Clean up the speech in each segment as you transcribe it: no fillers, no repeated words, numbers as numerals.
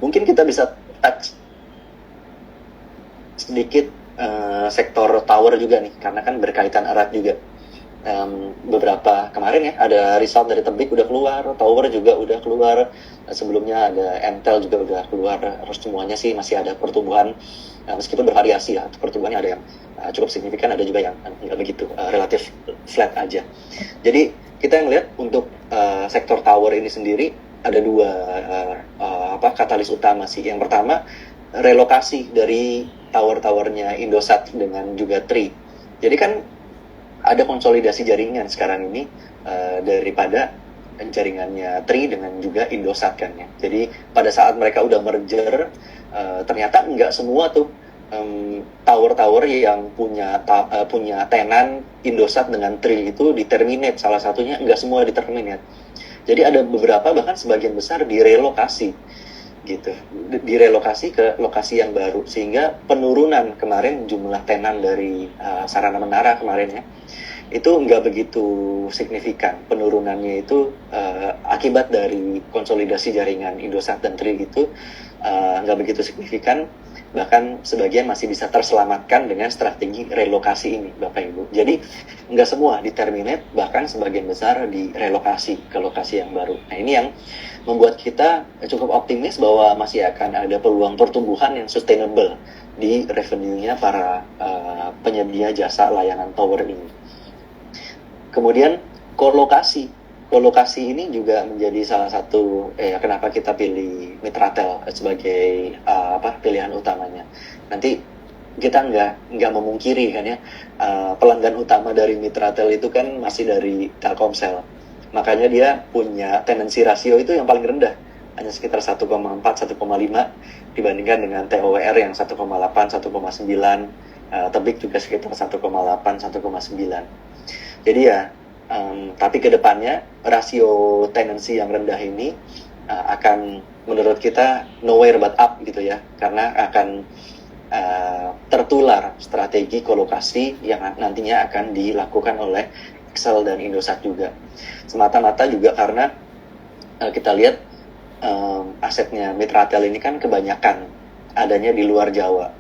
Mungkin kita bisa touch sedikit sektor tower juga nih, karena kan berkaitan erat juga. Beberapa kemarin ya ada result dari Tebik udah keluar, Tower juga udah keluar, sebelumnya ada Entel juga udah keluar. Terus semuanya sih masih ada pertumbuhan, meskipun bervariasi ya, pertumbuhannya ada yang cukup signifikan, ada juga yang nggak begitu, relatif flat aja. Jadi kita ngelihat untuk sektor tower ini sendiri ada dua katalis utama sih. Yang pertama, relokasi dari tower-towernya Indosat dengan juga Tri. Jadi kan ada konsolidasi jaringan sekarang ini daripada jaringannya Tri dengan juga Indosat kan ya. Jadi pada saat mereka udah merger, ternyata nggak semua tuh tower-tower yang punya tenan Indosat dengan Tri itu di-terminate. Salah satunya nggak semua di-terminate. Jadi ada beberapa, bahkan sebagian besar direlokasi gitu, direlokasi ke lokasi yang baru, sehingga penurunan kemarin jumlah tenan dari sarana menara kemarin ya, itu nggak begitu signifikan. Penurunannya itu akibat dari konsolidasi jaringan Indosat dan Tri itu nggak begitu signifikan, bahkan sebagian masih bisa terselamatkan dengan strategi relokasi ini, Bapak Ibu. Jadi nggak semua di-terminate, bahkan sebagian besar direlokasi ke lokasi yang baru. Nah ini yang membuat kita cukup optimis bahwa masih akan ada peluang pertumbuhan yang sustainable di revenue-nya para penyedia jasa layanan tower ini. Kemudian kolokasi ini juga menjadi salah satu kenapa kita pilih Mitratel sebagai pilihan utamanya. Nanti kita nggak memungkiri kan ya, pelanggan utama dari Mitratel itu kan masih dari Telkomsel. Makanya dia punya tenancy rasio itu yang paling rendah, hanya sekitar 1,4, 1,5 dibandingkan dengan TOWR yang 1,8, 1,9, Tebik juga sekitar 1,8, 1,9. Jadi ya, tapi ke depannya rasio tenancy yang rendah ini akan menurut kita nowhere but up gitu ya, karena akan tertular strategi kolokasi yang nantinya akan dilakukan oleh XL dan Indosat juga. Semata-mata juga karena kita lihat asetnya Mitratel ini kan kebanyakan adanya di luar Jawa.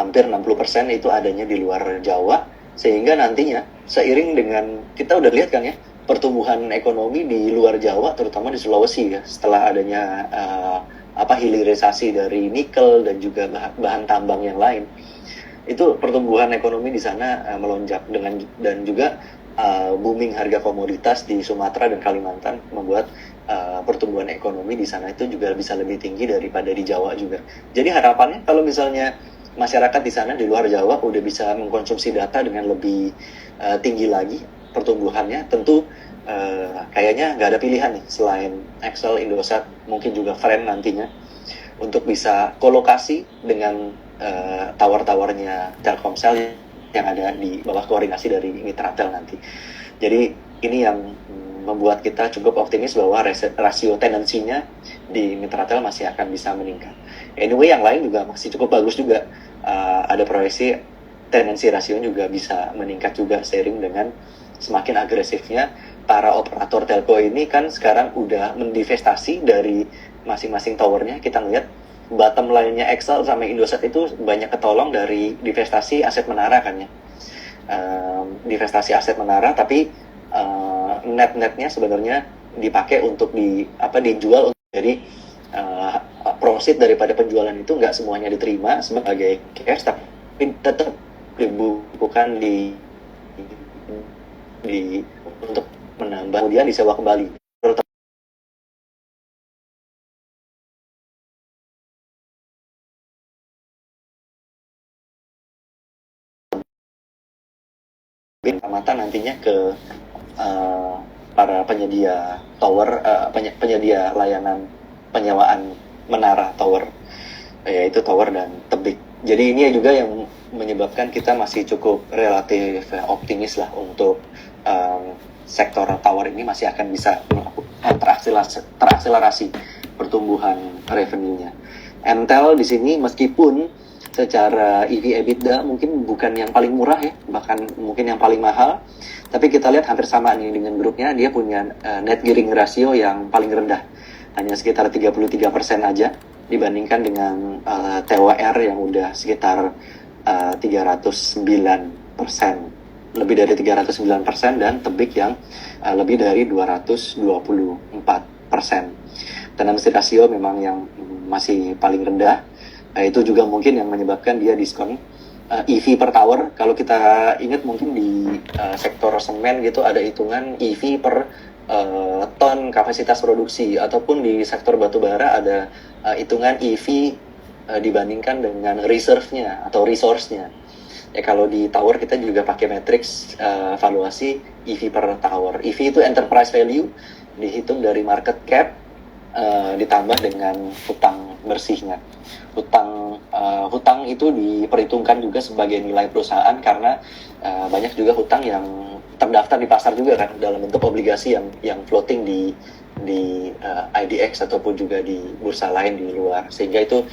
Hampir 60% itu adanya di luar Jawa, sehingga nantinya seiring dengan kita udah lihat kan ya, pertumbuhan ekonomi di luar Jawa, terutama di Sulawesi ya, setelah adanya hilirisasi dari nikel dan juga bahan tambang yang lain, itu pertumbuhan ekonomi di sana melonjak, dan juga booming harga komoditas di Sumatera dan Kalimantan membuat pertumbuhan ekonomi di sana itu juga bisa lebih tinggi daripada di Jawa juga. Jadi harapannya kalau misalnya masyarakat di sana di luar Jawa udah bisa mengkonsumsi data dengan lebih tinggi lagi pertumbuhannya, tentu kayaknya nggak ada pilihan nih selain XL, Indosat, mungkin juga Frame nantinya untuk bisa kolokasi dengan tower-towernya Telkomsel yang ada di bawah koordinasi dari Mitratel nanti. Jadi ini yang membuat kita cukup optimis bahwa rasio tenansinya di Mitratel masih akan bisa meningkat. Anyway, yang lain juga masih cukup bagus juga. Ada proyeksi tenansi rasio juga bisa meningkat juga seiring dengan semakin agresifnya para operator telco ini kan sekarang udah mendivestasi dari masing-masing towernya. Kita ngeliat bottom line-nya XL sama Indosat itu banyak ketolong dari divestasi aset menara kan ya. Divestasi aset menara, tapi net-netnya sebenarnya dipakai untuk dijual. Jadi profit daripada penjualan itu nggak semuanya diterima sebagai cash, tapi tetap dibukukan di untuk menambah, kemudian disewa kembali. Mata nantinya ke para penyedia tower, penyedia layanan penyewaan menara tower, yaitu Tower dan Tebik. Jadi ini juga yang menyebabkan kita masih cukup relatif optimis lah untuk sektor tower ini masih akan bisa terakselerasi pertumbuhan revenue-nya. Entel di sini meskipun secara EV/EBITDA mungkin bukan yang paling murah ya, bahkan mungkin yang paling mahal, tapi kita lihat hampir sama nih dengan grupnya, dia punya net gearing ratio yang paling rendah, hanya sekitar 33% aja. dibandingkan dengan TOR yang udah sekitar 309%, lebih dari 309%, dan Tebik yang lebih dari 224%. Tenancy ratio memang yang masih paling rendah. Itu juga mungkin yang menyebabkan dia diskon. EV per tower, kalau kita ingat mungkin di sektor semen gitu ada hitungan EV per ton kapasitas produksi, ataupun di sektor batubara ada hitungan EV dibandingkan dengan reserve-nya atau resource-nya. Ya, kalau di tower kita juga pakai matriks valuasi EV per tower. EV itu enterprise value, dihitung dari market cap ditambah dengan hutang bersihnya. Hutang itu diperhitungkan juga sebagai nilai perusahaan, karena banyak juga hutang yang terdaftar di pasar juga kan, dalam bentuk obligasi yang floating di IDX ataupun juga di bursa lain di luar, sehingga itu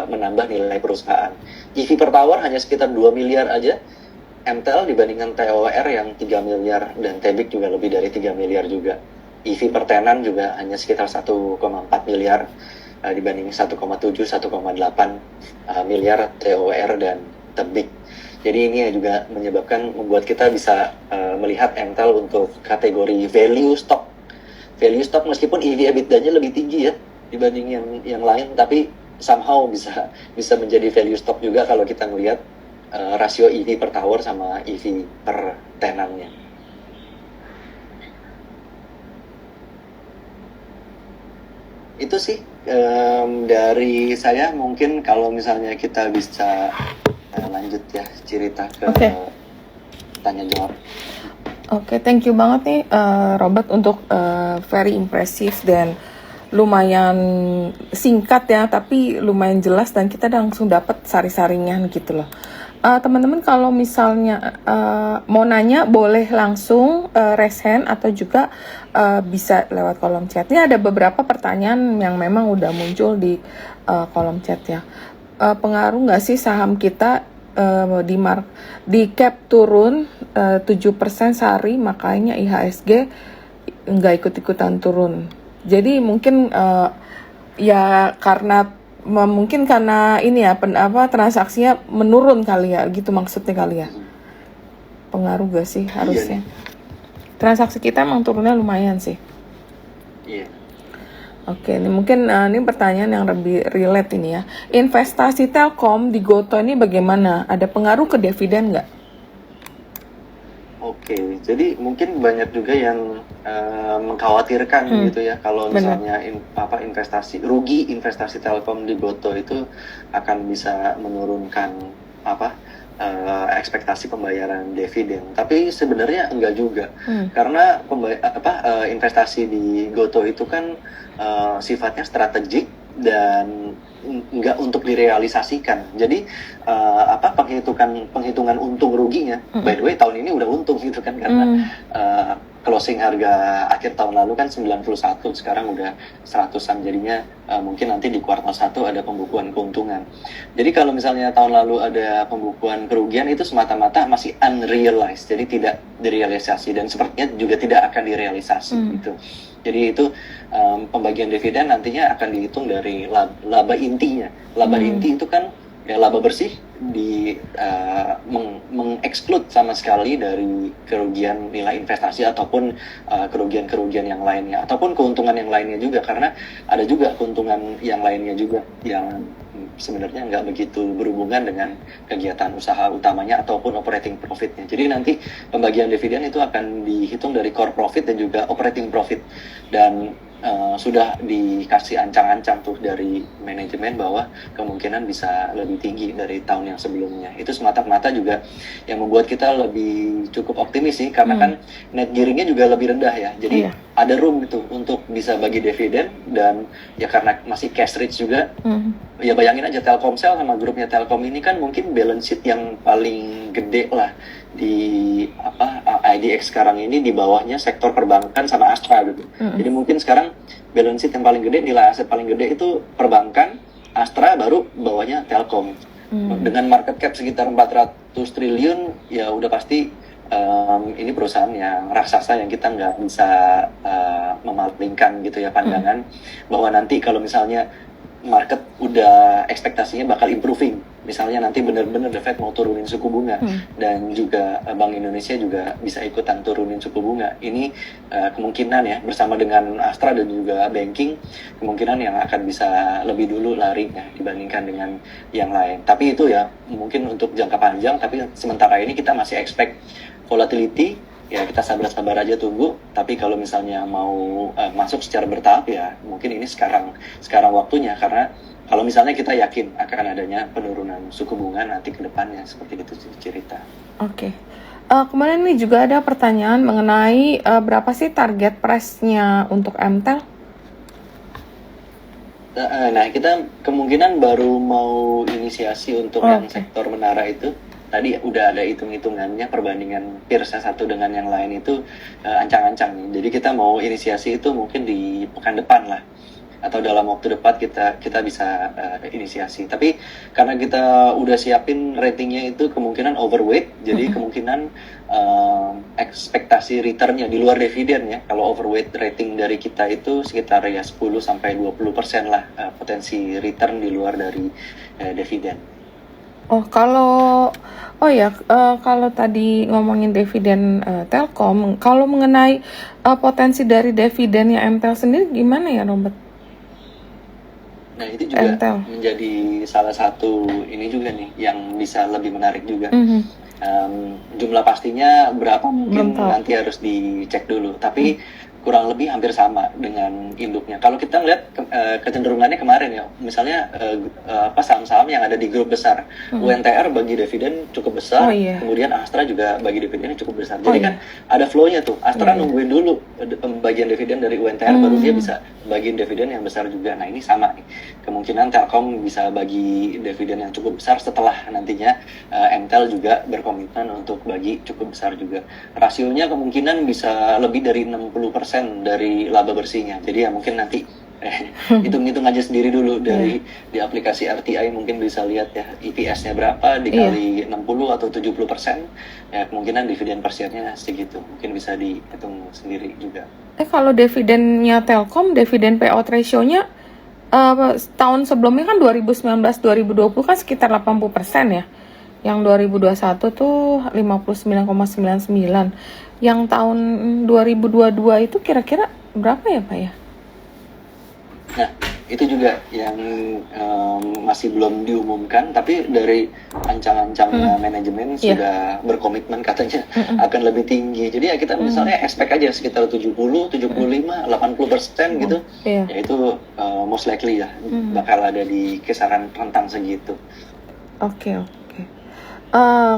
menambah nilai perusahaan. EV per tower hanya sekitar 2 miliar aja MTEL dibandingkan TOR yang 3 miliar, dan Tebik juga lebih dari 3 miliar juga. EV per tenan juga hanya sekitar 1,4 miliar dibanding 1,7-1,8 miliar TOR dan Tebik. Jadi ini juga membuat kita bisa melihat MTEL untuk kategori value stock. Value stock meskipun EV EBITDA-nya lebih tinggi ya dibanding yang lain, tapi somehow bisa menjadi value stock juga kalau kita melihat rasio EV per tower sama EV per tenannya. Itu sih dari saya. Mungkin kalau misalnya kita bisa lanjut ya cerita ke tanya jawab. Oke, thank you banget nih Robert untuk very impressive dan lumayan singkat ya, tapi lumayan jelas dan kita langsung dapat sari-sarinya gitu loh. Teman-teman kalau misalnya mau nanya boleh langsung raise hand atau juga bisa lewat kolom chat. Ini ada beberapa pertanyaan yang memang udah muncul di kolom chat ya. Pengaruh nggak sih saham kita di cap turun 7% sehari, makanya IHSG nggak ikut-ikutan turun. Jadi mungkin ya mungkin karena ini ya transaksinya menurun kali ya, gitu maksudnya kali ya. Pengaruh gak sih harusnya? Transaksi kita emang turunnya lumayan sih. Iya. Oke, ini mungkin ini pertanyaan yang lebih relate ini ya. Investasi Telkom di Gotoh ini bagaimana? Ada pengaruh ke dividen nggak? Oke, jadi mungkin banyak juga yang mengkhawatirkan gitu ya, kalau misalnya rugi investasi Telkom di Gotoh itu akan bisa menurunkan ekspektasi pembayaran dividen. Tapi sebenarnya enggak juga, karena investasi di Gotoh itu kan sifatnya strategik dan enggak untuk direalisasikan. Jadi penghitungan untung ruginya, by the way tahun ini udah untung gitu kan, karena closing harga akhir tahun lalu kan 91, sekarang udah 100-an, jadinya mungkin nanti di kuartal 1 ada pembukuan keuntungan. Jadi kalau misalnya tahun lalu ada pembukuan kerugian, itu semata-mata masih unrealized, jadi tidak direalisasi dan sepertinya juga tidak akan direalisasi gitu. Jadi itu pembagian dividen nantinya akan dihitung dari laba intinya. Laba inti itu kan ya laba bersih, mengeksklud sama sekali dari kerugian nilai investasi ataupun kerugian-kerugian yang lainnya, ataupun keuntungan yang lainnya juga, karena ada juga keuntungan yang lainnya juga yang sebenarnya nggak begitu berhubungan dengan kegiatan usaha utamanya ataupun operating profitnya. Jadi nanti pembagian dividen itu akan dihitung dari core profit dan juga operating profit, dan sudah dikasih ancang-ancang tuh dari manajemen bahwa kemungkinan bisa lebih tinggi dari tahun yang sebelumnya. Itu semata-mata juga yang membuat kita lebih cukup optimis sih, karena kan net gearingnya juga lebih rendah ya. Jadi ada room itu untuk bisa bagi dividen, dan ya karena masih cash rich juga. Ya bayangin aja Telkomsel sama grupnya Telkom ini kan mungkin balance sheet yang paling gede lah di IDX sekarang ini, di bawahnya sektor perbankan sama Astra gitu. Jadi mungkin sekarang balance sheet yang paling gede, nilai aset paling gede itu perbankan, Astra, baru bawahnya Telkom. Dengan market cap sekitar 400 triliun, ya udah pasti ini perusahaan yang raksasa yang kita nggak bisa memalingkan gitu ya pandangan bahwa nanti kalau misalnya market udah ekspektasinya bakal improving. Misalnya nanti benar-benar The Fed mau turunin suku bunga dan juga Bank Indonesia juga bisa ikutan turunin suku bunga. Ini kemungkinan ya bersama dengan Astra dan juga banking, kemungkinan yang akan bisa lebih dulu lari ya dibandingkan dengan yang lain. Tapi itu ya mungkin untuk jangka panjang, tapi sementara ini kita masih expect volatility. Ya kita sabar-sabar aja tunggu. Tapi kalau misalnya mau masuk secara bertahap ya mungkin ini sekarang waktunya, karena kalau misalnya kita yakin akan adanya penurunan suku bunga nanti ke depannya, seperti itu cerita. Oke. Kemudian nih juga ada pertanyaan mengenai berapa sih target price-nya untuk MTEL? Nah, kita kemungkinan baru mau inisiasi untuk yang sektor menara itu. Tadi udah ada hitung-hitungannya, perbandingan peers satu dengan yang lain itu ancang-ancang nih. Jadi kita mau inisiasi itu mungkin di pekan depan lah, atau dalam waktu dekat kita bisa inisiasi. Tapi karena kita udah siapin ratingnya itu kemungkinan overweight, jadi kemungkinan ekspektasi returnnya di luar dividen ya. Kalau overweight rating dari kita itu sekitar ya 10-20% lah potensi return di luar dari dividen. Kalau tadi ngomongin dividen Telkom, kalau mengenai potensi dari dividennya MTEL sendiri gimana ya, Robert? Nah itu juga MTEL menjadi salah satu ini juga nih yang bisa lebih menarik juga. Jumlah pastinya berapa mungkin nanti harus dicek dulu, tapi kurang lebih hampir sama dengan induknya. Kalau kita ngeliat kecenderungannya kemarin ya, misalnya saham-saham yang ada di grup besar, UNTR bagi dividen cukup besar, kemudian Astra juga bagi dividen cukup besar. Jadi kan ada flow-nya tuh. Astra nungguin dulu pembagian dividen dari UNTR, baru dia bisa bagiin dividen yang besar juga. Nah ini sama nih, kemungkinan Telkom bisa bagi dividen yang cukup besar setelah nantinya MTEL juga berkomitmen untuk bagi cukup besar juga. Rasionya kemungkinan bisa lebih dari 60% dari laba bersihnya. Jadi ya mungkin nanti hitung-hitung aja sendiri dulu di aplikasi RTI, mungkin bisa lihat ya EPS-nya berapa dikali 60 atau 70%, ya kemungkinan dividen per share-nya segitu. Mungkin bisa dihitung sendiri juga. Kalau dividennya Telkom, dividen payout ratio-nya tahun sebelumnya kan 2019-2020 kan sekitar 80% ya. Yang 2021 tuh 59,99. Yang tahun 2022 itu kira-kira berapa ya Pak ya? Nah, itu juga yang masih belum diumumkan, tapi dari ancang-ancangnya manajemen sudah berkomitmen katanya akan lebih tinggi. Jadi ya kita misalnya expect aja sekitar 70, 75, 80% gitu. Ya itu most likely ya bakal ada di kisaran rentang segitu. Oke.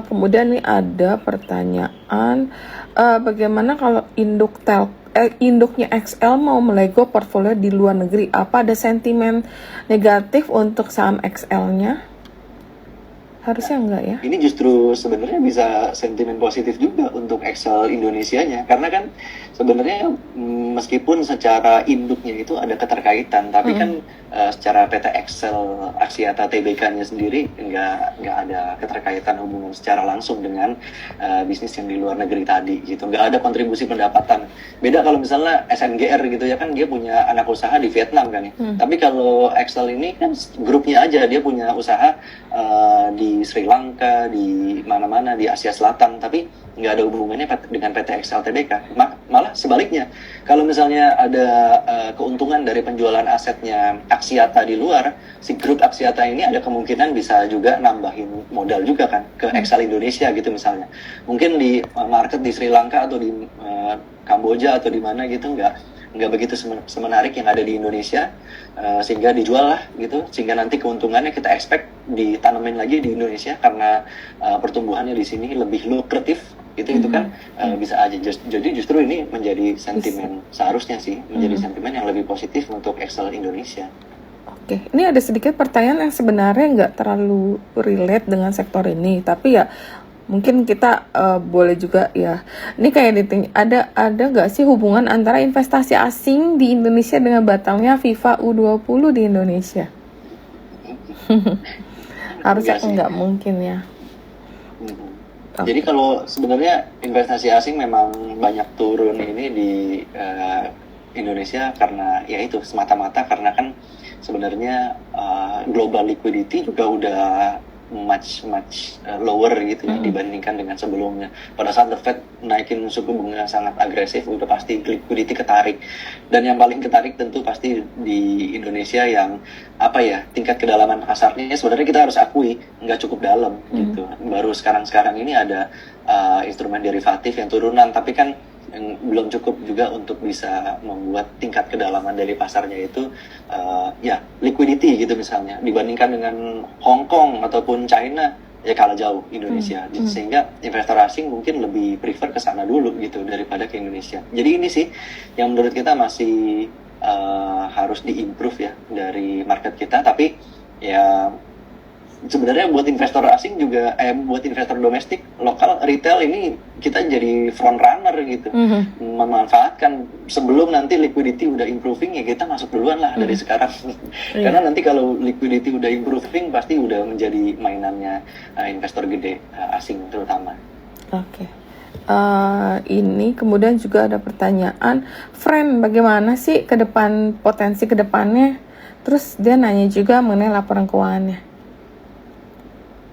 Kemudian nih ada pertanyaan, bagaimana kalau induknya XL mau melego portfolio di luar negeri? Apa ada sentimen negatif untuk saham XL-nya? Harusnya enggak ya? Ini justru sebenarnya bisa sentimen positif juga untuk XL Indonesianya, karena kan sebenarnya meskipun secara induknya itu ada keterkaitan, tapi kan secara PT XL Axiata Tbk-nya sendiri nggak ada keterkaitan hubungan secara langsung dengan bisnis yang di luar negeri tadi gitu, nggak ada kontribusi pendapatan. Beda kalau misalnya SNGR gitu ya, kan dia punya anak usaha di Vietnam kan ya, tapi kalau XL ini kan grupnya aja, dia punya usaha di Sri Lanka, di mana-mana di Asia Selatan, tapi nggak ada hubungannya dengan PT XL Tbk. Malah sebaliknya, kalau misalnya ada keuntungan dari penjualan asetnya Axiata di luar, si grup Axiata ini ada kemungkinan bisa juga nambahin modal juga kan ke XL Indonesia gitu misalnya. Mungkin di market di Sri Lanka atau di Kamboja atau di mana gitu nggak begitu semenarik yang ada di Indonesia, sehingga dijual lah gitu, sehingga nanti keuntungannya kita expect ditanamin lagi di Indonesia karena pertumbuhannya di sini lebih lukratif itu kan bisa aja. Jadi justru ini menjadi sentimen, seharusnya sih menjadi sentimen yang lebih positif untuk XL Indonesia. Oke, ini ada sedikit pertanyaan yang sebenarnya nggak terlalu relate dengan sektor ini, tapi ya mungkin kita boleh juga ya. Ini kayak ada nggak sih hubungan antara investasi asing di Indonesia dengan batalnya FIFA U20 di Indonesia? Harusnya nggak mungkin ya. Jadi kalau sebenarnya investasi asing memang banyak turun ini di Indonesia karena ya itu semata-mata karena kan sebenarnya global liquidity juga udah much lower gitu ya dibandingkan dengan sebelumnya. Pada saat The Fed naikin suku bunga sangat agresif, udah pasti liquidity ketarik. Dan yang paling ketarik tentu pasti di Indonesia yang apa ya, tingkat kedalaman pasarnya sebenarnya kita harus akui nggak cukup dalam gitu. Baru sekarang ini ada instrumen derivatif yang turunan, tapi kan yang belum cukup juga untuk bisa membuat tingkat kedalaman dari pasarnya itu ya liquidity gitu misalnya, dibandingkan dengan Hong Kong ataupun China ya kalah jauh Indonesia. Sehingga investor asing mungkin lebih prefer ke sana dulu gitu daripada ke Indonesia. Jadi ini sih yang menurut kita masih harus diimprove ya dari market kita, tapi ya sebenarnya buat investor asing juga, buat investor domestik, lokal, retail ini kita jadi front runner gitu, memanfaatkan sebelum nanti liquidity udah improving ya kita masuk duluan lah dari sekarang. Karena nanti kalau liquidity udah improving pasti udah menjadi mainannya investor gede asing terutama. Oke. Ini kemudian juga ada pertanyaan, friend bagaimana sih ke depan, potensi ke depannya? Terus dia nanya juga mengenai laporan keuangannya.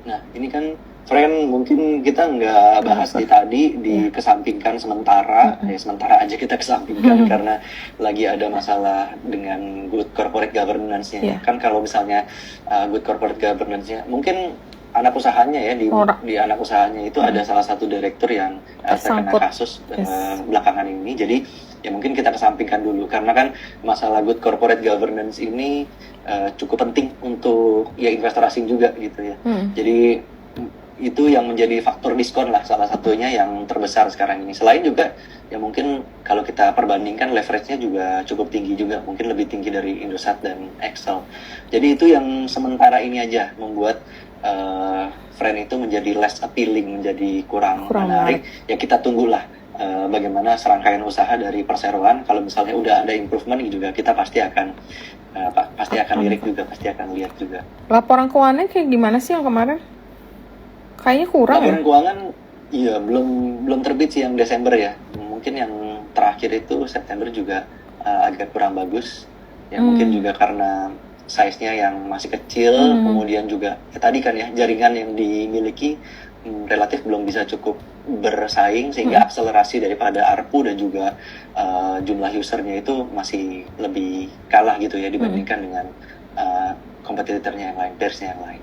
Nah, ini kan friend mungkin kita nggak bahas dikesampingkan sementara, ya sementara aja kita kesampingkan karena lagi ada masalah dengan good corporate governance-nya. Kan kalau misalnya good corporate governance-nya, mungkin anak usahanya ya, di anak usahanya itu ada salah satu direktur yang terkena kasus belakangan ini. Jadi ya mungkin kita kesampingkan dulu karena kan masalah good corporate governance ini cukup penting untuk ya investor asing juga gitu ya. Jadi itu yang menjadi faktor diskon lah salah satunya yang terbesar sekarang ini. Selain juga ya mungkin kalau kita perbandingkan leverage-nya juga cukup tinggi juga, mungkin lebih tinggi dari Indosat dan Excel. Jadi itu yang sementara ini aja membuat friend itu menjadi less appealing, menjadi kurang menarik. Ya kita tunggulah bagaimana serangkaian usaha dari perseroan. Kalau misalnya udah ada improvement juga kita pasti akan lirik juga, pasti akan lihat juga. Laporan keuangannya kayak gimana sih yang kemarin? Kayaknya kurang. Laporan keuangan iya belum terbit sih yang Desember ya. Mungkin yang terakhir itu September juga agak kurang bagus. Ya mungkin juga karena size-nya yang masih kecil, kemudian juga ya tadi kan ya jaringan yang dimiliki relatif belum bisa cukup bersaing, sehingga akselerasi daripada ARPU dan juga jumlah usernya itu masih lebih kalah gitu ya dibandingkan dengan kompetitornya yang lain, peersnya yang lain.